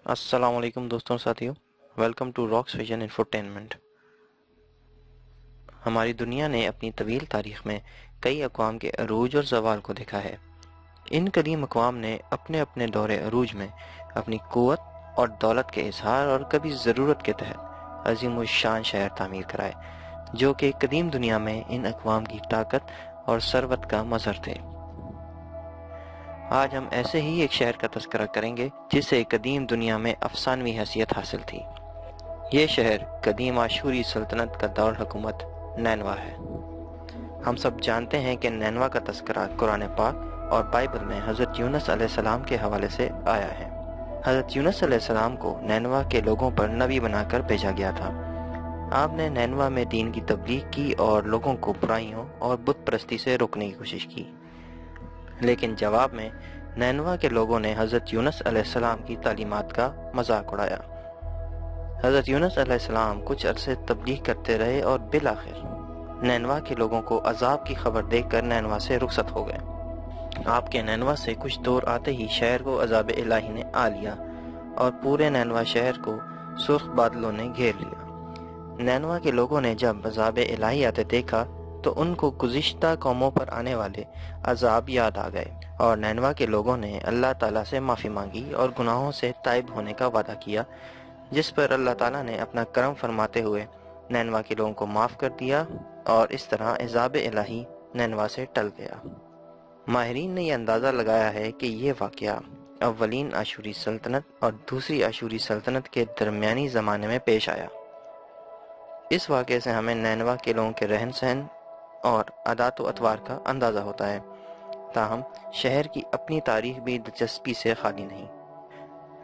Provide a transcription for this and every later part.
السلام علیکم دوستوں ساتھیوں، welcome to Rocks Vision infotainment. ہماری دنیا نے اپنی طویل تاریخ میں کئی اقوام کے عروج اور زوال کو دیکھا ہے۔ ان قدیم اقوام نے اپنے اپنے دور عروج میں اپنی قوت اور دولت کے اظہار اور کبھی ضرورت کے تحت عظیم الشان شہر تعمیر کرائے، جو کہ قدیم دنیا میں ان اقوام کی طاقت اور ثروت کا مظہر تھے۔ آج ہم ایسے ہی ایک شہر کا تذکرہ کریں گے جسے قدیم دنیا میں افسانوی حیثیت حاصل تھی۔ یہ شہر قدیم آشوری سلطنت کا دارالحکومت نینوا ہے۔ ہم سب جانتے ہیں کہ نینوا کا تذکرہ قرآن پاک اور بائبل میں حضرت یونس علیہ السلام کے حوالے سے آیا ہے۔ حضرت یونس علیہ السلام کو نینوا کے لوگوں پر نبی بنا کر بھیجا گیا تھا۔ آپ نے نینوا میں دین کی تبلیغ کی اور لوگوں کو برائیوں اور بت پرستی سے روکنے کی کوشش کی، لیکن جواب میں نینوا کے لوگوں نے حضرت یونس علیہ السلام کی تعلیمات کا مذاق اڑایا۔ حضرت یونس علیہ السلام کچھ عرصے تبلیغ کرتے رہے اور بالآخر نینوا کے لوگوں کو عذاب کی خبر دیکھ کر نینوا سے رخصت ہو گئے۔ آپ کے نینوا سے کچھ دور آتے ہی شہر کو عذاب الہی نے آ لیا اور پورے نینوا شہر کو سرخ بادلوں نے گھیر لیا۔ نینوا کے لوگوں نے جب عذاب الہی آتے دیکھا تو ان کو گزشتہ قوموں پر آنے والے عذاب یاد آ گئے، اور نینوا کے لوگوں نے اللہ تعالیٰ سے معافی مانگی اور گناہوں سے تائب ہونے کا وعدہ کیا، جس پر اللہ تعالیٰ نے اپنا کرم فرماتے ہوئے نینوا کے لوگوں کو معاف کر دیا، اور اس طرح عذاب الہی نینوا سے ٹل گیا۔ ماہرین نے یہ اندازہ لگایا ہے کہ یہ واقعہ اولین آشوری سلطنت اور دوسری آشوری سلطنت کے درمیانی زمانے میں پیش آیا۔ اس واقعے سے ہمیں نینوا کے لوگوں کے رہن سہن اور عادات و اطوار کا اندازہ ہوتا ہے، تاہم شہر کی اپنی تاریخ بھی دلچسپی سے خالی نہیں۔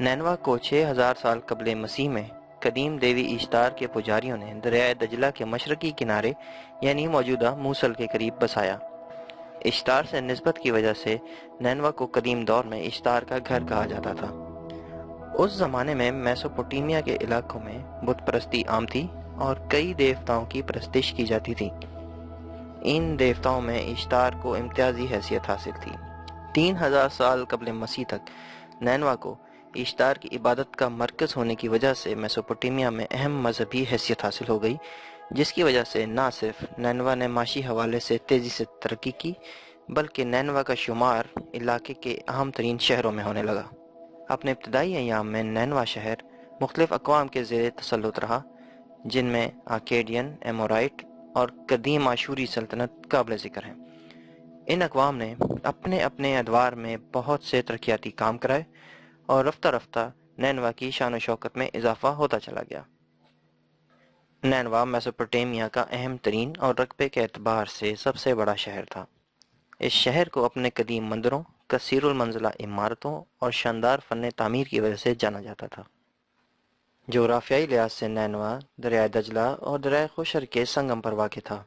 نینوا کو 6000 سال قبل مسیح میں قدیم دیوی اشتار کے پجاریوں نے دریائے دجلہ کے مشرقی کنارے یعنی موجودہ موصل کے قریب بسایا۔ اشتار سے نسبت کی وجہ سے نینوا کو قدیم دور میں اشتار کا گھر کہا جاتا تھا۔ اس زمانے میں میسوپوٹیمیا کے علاقوں میں بت پرستی عام تھی اور کئی دیوتاؤں کی پرستش کی جاتی تھی۔ ان دیوتاؤں میں اشتار کو امتیازی حیثیت حاصل تھی۔ 3000 سال قبل مسیح تک نینوا کو اشتار کی عبادت کا مرکز ہونے کی وجہ سے میسوپوٹیمیا میں اہم مذہبی حیثیت حاصل ہو گئی، جس کی وجہ سے نہ صرف نینوا نے معاشی حوالے سے تیزی سے ترقی کی، بلکہ نینوا کا شمار علاقے کے اہم ترین شہروں میں ہونے لگا۔ اپنے ابتدائی ایام میں نینوا شہر مختلف اقوام کے زیر تسلط رہا، جن میں آکیڈین، ایمورائٹ اور قدیم آشوری سلطنت قابل ذکر ہیں۔ ان اقوام نے اپنے اپنے ادوار میں بہت سے ترقیاتی کام کرائے اور رفتہ رفتہ نینوا کی شان و شوکت میں اضافہ ہوتا چلا گیا۔ نینوا میسوپوٹیمیا کا اہم ترین اور رقبے کے اعتبار سے سب سے بڑا شہر تھا۔ اس شہر کو اپنے قدیم مندروں، کثیر المنزلہ عمارتوں اور شاندار فن تعمیر کی وجہ سے جانا جاتا تھا۔ جغرافیائی لحاظ سے نینوا دریائے دجلہ اور دریائے خوشر کے سنگم پر واقع تھا،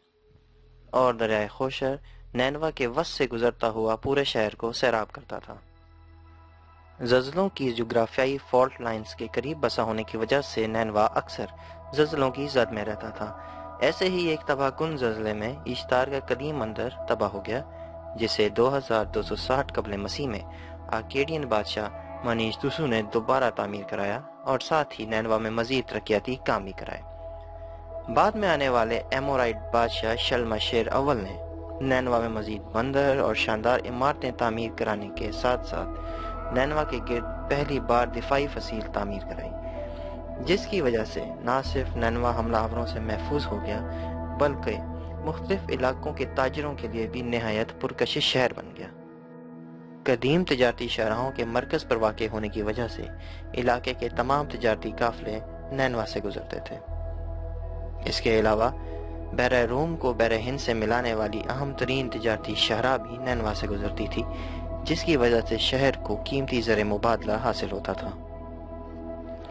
اور دریائے خوشر نینوا کے وسط سے گزرتا ہوا پورے شہر کو سیراب کرتا تھا۔ زلزلوں کی جغرافیائی فالٹ لائنز کے قریب بسا ہونے کی وجہ سے نینوا اکثر زلزلوں کی زد میں رہتا تھا۔ ایسے ہی ایک تباہ کن زلزلے میں اشتار کا قدیم مندر تباہ ہو گیا، جسے 2260 قبل مسیح میں آکیڈین بادشاہ منیش دوسو نے دوبارہ تعمیر کرایا اور ساتھ ہی نینوا میں مزید ترقیاتی کام بھی کرائے۔ بعد میں آنے والے ایمورائٹ بادشاہ شلمشیر اول نے نینوا میں مزید بندر اور شاندار عمارتیں تعمیر کرانے کے ساتھ ساتھ نینوا کے گرد پہلی بار دفاعی فصیل تعمیر کرائی، جس کی وجہ سے نہ صرف نینوا حملہ آوروں سے محفوظ ہو گیا، بلکہ مختلف علاقوں کے تاجروں کے لیے بھی نہایت پرکشش شہر بن گیا۔ قدیم تجارتی شاہراہوں کے مرکز پر واقع ہونے کی وجہ سے علاقے کے تمام تجارتی قافلے نینوا سے گزرتے تھے۔ اس کے علاوہ بحر روم کو بحر ہند سے ملانے والی اہم ترین تجارتی شاہراہ بھی نینوا سے گزرتی تھی، جس کی وجہ سے شہر کو قیمتی زر مبادلہ حاصل ہوتا تھا۔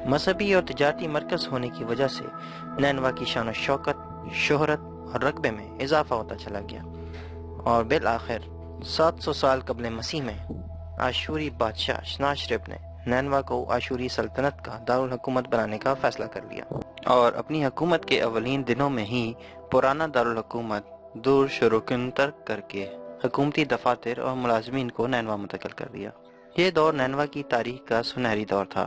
مذہبی اور تجارتی مرکز ہونے کی وجہ سے نینوا کی شان و شوکت، شہرت اور رقبے میں اضافہ ہوتا چلا گیا، اور بالآخر 700 سال قبل مسیح میں آشوری بادشاہ شناشرب نے نینوا کو آشوری سلطنت کا دارالحکومت بنانے کا فیصلہ کر لیا، اور اپنی حکومت کے اولین دنوں میں ہی پرانا دارالحکومت دور شروکن ترک کر کے حکومتی دفاتر اور ملازمین کو نینوا منتقل کر دیا۔ یہ دور نینوا کی تاریخ کا سنہری دور تھا،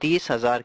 30,000